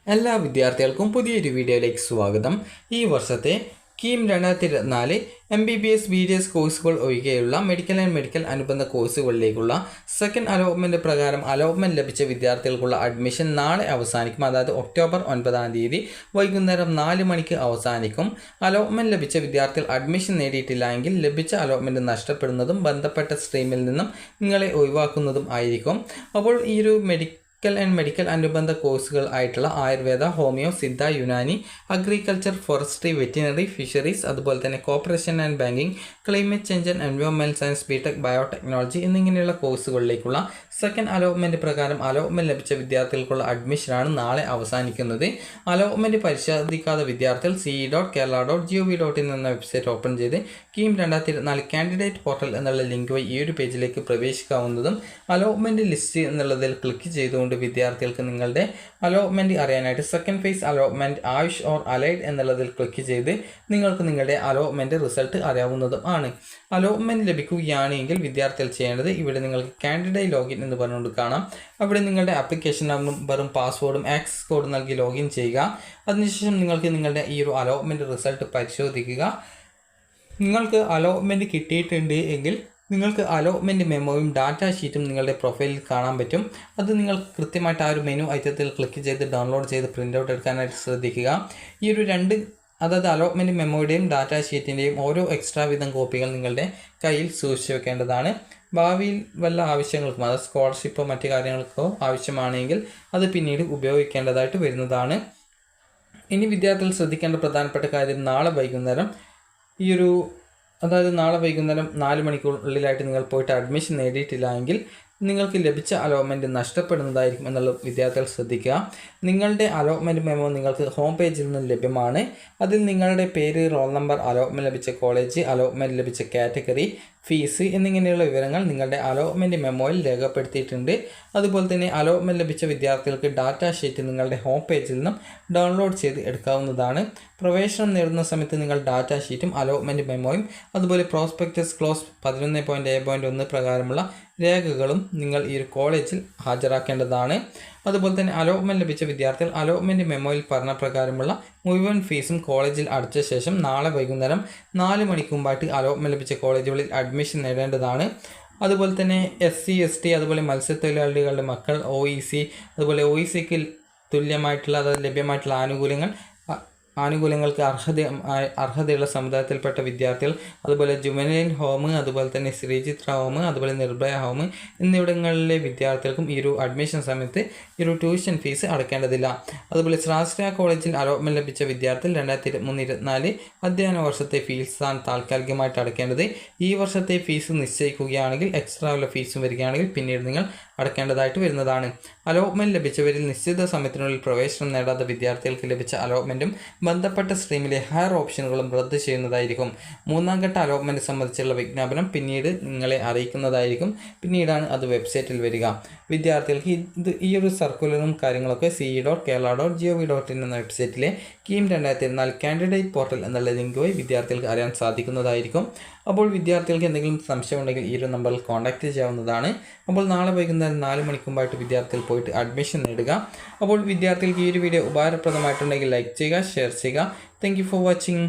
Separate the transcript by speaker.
Speaker 1: എല്ലാ വിദ്യാർത്ഥികൾക്കും പുതിയൊരു വീഡിയോയിലേക്ക് സ്വാഗതം. ഈ വർഷത്തെ കീം 2024 MBBS BDS കോഴ്സുകൾ ഒഴികെയുള്ള മെഡിക്കൽ ആൻഡ് മെഡിക്കൽ അനുബന്ധ കോഴ്സുകളിലേക്കുള്ള സെക്കൻഡ് അലോട്ട്മെൻറ്റ് പ്രകാരം അലോട്ട്മെൻറ്റ് ലഭിച്ച വിദ്യാർത്ഥികൾക്കുള്ള അഡ്മിഷൻ നാളെ അവസാനിക്കും. അതായത് ഒക്ടോബർ 9 വൈകുന്നേരം 4 മണിക്ക് അവസാനിക്കും. അലോട്ട്മെൻറ്റ് ലഭിച്ച വിദ്യാർത്ഥികൾ അഡ്മിഷൻ നേടിയിട്ടില്ലെങ്കിൽ ലഭിച്ച അലോട്ട്മെൻറ്റ് നഷ്ടപ്പെടുന്നതും ബന്ധപ്പെട്ട സ്ട്രീമിൽ നിന്നും നിങ്ങളെ ഒഴിവാക്കുന്നതും ആയിരിക്കും. അപ്പോൾ ഈ ഒരു മെഡിക്കൽ അനുബന്ധ കോഴ്സുകൾ ആയിട്ടുള്ള Ayurveda, homeo, Siddha, Unani, agriculture, forestry, veterinary, fisheries, അതുപോലെ തന്നെ corporation and banking, climate change and environmental science, BTech, biotechnology എന്നിങ്ങനെയുള്ള കോഴ്സുകളിലേക്കുള്ള സെക്കൻഡ് അലോട്ട്മെൻറ്റ് പ്രകാരം അലോട്ട്മെൻറ്റ് ലഭിച്ച വിദ്യാർത്ഥികൾക്കുള്ള അഡ്മിഷനാണ് നാളെ അവസാനിക്കുന്നത്. അലോട്ട്മെൻറ്റ് പരിശോധിക്കാത്ത വിദ്യാർത്ഥികൾ ce.kerala.gov.in എന്ന വെബ്സൈറ്റ് ഓപ്പൺ ചെയ്ത് കീം 2024 കാൻഡിഡേറ്റ് പോർട്ടൽ എന്നുള്ള ലിങ്ക് വഴി ഈ ഒരു പേജിലേക്ക് പ്രവേശിക്കാവുന്നതും അലോട്ട്മെൻറ്റ് ലിസ്റ്റ് എന്നുള്ളതിൽ ക്ലിക്ക് ചെയ്തുകൊണ്ട് വിദ്യാർത്ഥികൾക്ക് നിങ്ങളുടെ അലോട്ട്മെൻറ്റ് അറിയാനായിട്ട് second phase allotment Ayush or allied എന്നുള്ളതിൽ ക്ലിക്ക് ചെയ്ത് നിങ്ങൾക്ക് നിങ്ങളുടെ അലോട്ട്മെൻറ്റ് റിസൾട്ട് അറിയാവുന്നതും ആണ്. അലോട്ട്മെൻറ്റ് ലഭിക്കുകയാണെങ്കിൽ വിദ്യാർത്ഥികൾ ചെയ്യേണ്ടത് ഇവിടെ നിങ്ങൾക്ക് കാൻഡിഡേറ്റ് ലോഗിൻ എന്ന് പറഞ്ഞുകൊണ്ട് കാണാം. അവിടെ നിങ്ങളുടെ ആപ്ലിക്കേഷൻ നമ്പറും പാസ്വേഡും ആക്സസ് കോഡ് നൽകി ലോഗിൻ ചെയ്യുക. അതിനുശേഷം നിങ്ങൾക്ക് നിങ്ങളുടെ ഈ ഒരു അലോട്ട്മെൻറ്റ് റിസൾട്ട് പരിശോധിക്കുക. നിങ്ങൾക്ക് അലോട്ട്മെൻറ്റ് കിട്ടിയിട്ടുണ്ട് എങ്കിൽ നിങ്ങൾക്ക് അലോട്ട്മെൻറ്റ് മെമ്മോയും ഡാറ്റ ഷീറ്റും നിങ്ങളുടെ പ്രൊഫൈലിൽ കാണാൻ പറ്റും. അത് നിങ്ങൾ കൃത്യമായിട്ട് ആ ഒരു മെനു ഐറ്റത്തിൽ ക്ലിക്ക് ചെയ്ത് ഡൗൺലോഡ് ചെയ്ത് പ്രിൻ്റ് ഔട്ട് എടുക്കാനായിട്ട് ശ്രദ്ധിക്കുക. ഈ ഒരു അതായത് അലോട്ട്മെൻറ്റ് മെമ്മോയുടെയും ഡാറ്റ ഷീറ്റിൻ്റെയും ഓരോ എക്സ്ട്രാ വീതം കോപ്പികൾ നിങ്ങളുടെ കയ്യിൽ സൂക്ഷിച്ച് വെക്കേണ്ടതാണ്. ഭാവിയിൽ വല്ല ആവശ്യങ്ങൾക്കും, അതായത് സ്കോളർഷിപ്പോ മറ്റു കാര്യങ്ങൾക്കോ ആവശ്യമാണെങ്കിൽ അത് പിന്നീട് ഉപയോഗിക്കേണ്ടതായിട്ട് വരുന്നതാണ്. ഇനി വിദ്യാർത്ഥികൾ ശ്രദ്ധിക്കേണ്ട പ്രധാനപ്പെട്ട കാര്യം നാളെ വൈകുന്നേരം 4 മണിക്കൂറിനുള്ളിലായിട്ട് നിങ്ങൾ പോയിട്ട് അഡ്മിഷൻ നേടിയിട്ടില്ല എങ്കിൽ നിങ്ങൾക്ക് ലഭിച്ച അലോട്ട്മെൻറ്റ് നഷ്ടപ്പെടുന്നതായിരിക്കും എന്നുള്ള വിദ്യാർത്ഥികൾ ശ്രദ്ധിക്കുക. നിങ്ങളുടെ അലോട്ട്മെൻറ്റ് മെമ്മോ നിങ്ങൾക്ക് ഹോം പേജിൽ നിന്ന് ലഭ്യമാണ്. അതിൽ നിങ്ങളുടെ പേര്, റോൾ നമ്പർ, അലോട്ട്മെൻറ്റ് ലഭിച്ച കോളേജ്, അലോട്ട്മെൻറ്റ് ലഭിച്ച കാറ്റഗറി, ഫീസ് എന്നിങ്ങനെയുള്ള വിവരങ്ങൾ നിങ്ങളുടെ അലോട്ട്മെൻറ്റ് മെമ്മോയിൽ രേഖപ്പെടുത്തിയിട്ടുണ്ട്. അതുപോലെ തന്നെ അലോട്ട്മെൻറ്റ് ലഭിച്ച വിദ്യാർത്ഥികൾക്ക് ഡാറ്റ ഷീറ്റ് നിങ്ങളുടെ ഹോം പേജിൽ നിന്നും ഡൗൺലോഡ് ചെയ്ത് എടുക്കാവുന്നതാണ്. പ്രവേശനം നേടുന്ന സമയത്ത് നിങ്ങൾ ഡാറ്റ ഷീറ്റും അലോട്ട്മെൻറ്റ് മെമ്മോയും അതുപോലെ പ്രോസ്പെക്ടസ് ക്ലോസ് 11.A.1 പ്രകാരമുള്ള രേഖകളും നിങ്ങൾ ഈ ഒരു കോളേജിൽ ഹാജരാക്കേണ്ടതാണ്. അതുപോലെ തന്നെ അലോട്ട്മെൻറ്റ് ലഭിച്ച വിദ്യാർത്ഥികൾ അലോട്ട്മെൻറ്റ് മെമ്മോയിൽ പറഞ്ഞ പ്രകാരമുള്ള മുഴുവൻ ഫീസും കോളേജിൽ അടച്ച ശേഷം നാളെ വൈകുന്നേരം 4 മണിക്ക് മുമ്പായിട്ട് അലോട്ട്മെൻറ്റ് ലഭിച്ച കോളേജുകളിൽ അഡ്മിഷൻ നേടേണ്ടതാണ്. അതുപോലെ തന്നെ SC, ST അതുപോലെ മത്സ്യത്തൊഴിലാളികളുടെ മക്കൾ, OEC അതുപോലെ OECക്ക് തുല്യമായിട്ടുള്ള അതായത് ലഭ്യമായിട്ടുള്ള ആനുകൂല്യങ്ങൾക്ക് അർഹതയുള്ള സമുദായത്തിൽപ്പെട്ട വിദ്യാർത്ഥികൾ, അതുപോലെ ജുവനൈൽ ഹോം, അതുപോലെ തന്നെ ശ്രീചിത്ര ഹോം, അതുപോലെ നിർഭയ ഹോം എന്നിവിടങ്ങളിലെ വിദ്യാർത്ഥികൾക്കും ഈ ഒരു അഡ്മിഷൻ സമയത്ത് ഈ ഒരു ട്യൂഷൻ ഫീസ് അടയ്ക്കേണ്ടതില്ല. അതുപോലെ സ്രാശ്രയ കോളേജിൽ അലോട്ട്മെൻറ്റ് ലഭിച്ച വിദ്യാർത്ഥികൾ 2023-24 അധ്യയന വർഷത്തെ ഫീസാണ് താൽക്കാലികമായിട്ട് അടയ്ക്കേണ്ടത്. ഈ വർഷത്തെ ഫീസ് നിശ്ചയിക്കുകയാണെങ്കിൽ എക്സ്ട്രാ ഉള്ള ഫീസും വരികയാണെങ്കിൽ പിന്നീട് നിങ്ങൾ അടയ്ക്കേണ്ടതായിട്ട് വരുന്നതാണ്. അലോട്ട്മെൻറ്റ് ലഭിച്ചവരിൽ നിശ്ചിത സമയത്തിനുള്ളിൽ പ്രവേശനം നേടാത്ത വിദ്യാർത്ഥികൾക്ക് ലഭിച്ച അലോട്ട്മെൻറ്റും ബന്ധപ്പെട്ട സ്ട്രീമിലെ ഹയർ ഓപ്ഷനുകളും റദ്ദ് ചെയ്യുന്നതായിരിക്കും. 3ാം ഘട്ട അലോട്ട്മെൻറ്റ് സംബന്ധിച്ചുള്ള വിജ്ഞാപനം പിന്നീട് നിങ്ങളെ അറിയിക്കുന്നതായിരിക്കും. പിന്നീടാണ് അത് വെബ്സൈറ്റിൽ വരിക. വിദ്യാർത്ഥികൾക്ക് ഈ ഒരു സർക്കുലറും കാര്യങ്ങളൊക്കെ ce.kerala.gov.in എന്ന വെബ്സൈറ്റിലെ കീം 2024 കാൻഡിഡേറ്റ് പോർട്ടൽ എന്നുള്ള ലിങ്ക് വഴി വിദ്യാർത്ഥികൾക്ക് അറിയാൻ സാധിക്കുന്നതായിരിക്കും. അപ്പോൾ വിദ്യാർത്ഥികൾക്ക് എന്തെങ്കിലും സംശയമുണ്ടെങ്കിൽ ഈ ഒരു നമ്പറിൽ കോൺടാക്റ്റ് ചെയ്യാവുന്നതാണ്. അപ്പോൾ നാളെ വൈകുന്നേരം 4 മണിക്ക് മുമ്പായിട്ട് വിദ്യാർത്ഥികൾ പോയിട്ട് അഡ്മിഷൻ നേടുക. അപ്പോൾ വിദ്യാർത്ഥികൾക്ക് ഈ ഒരു വീഡിയോ ഉപകാരപ്രദമായിട്ടുണ്ടെങ്കിൽ ലൈക്ക് ചെയ്യുക, ഷെയർ ചെയ്യുക. Thank you for watching.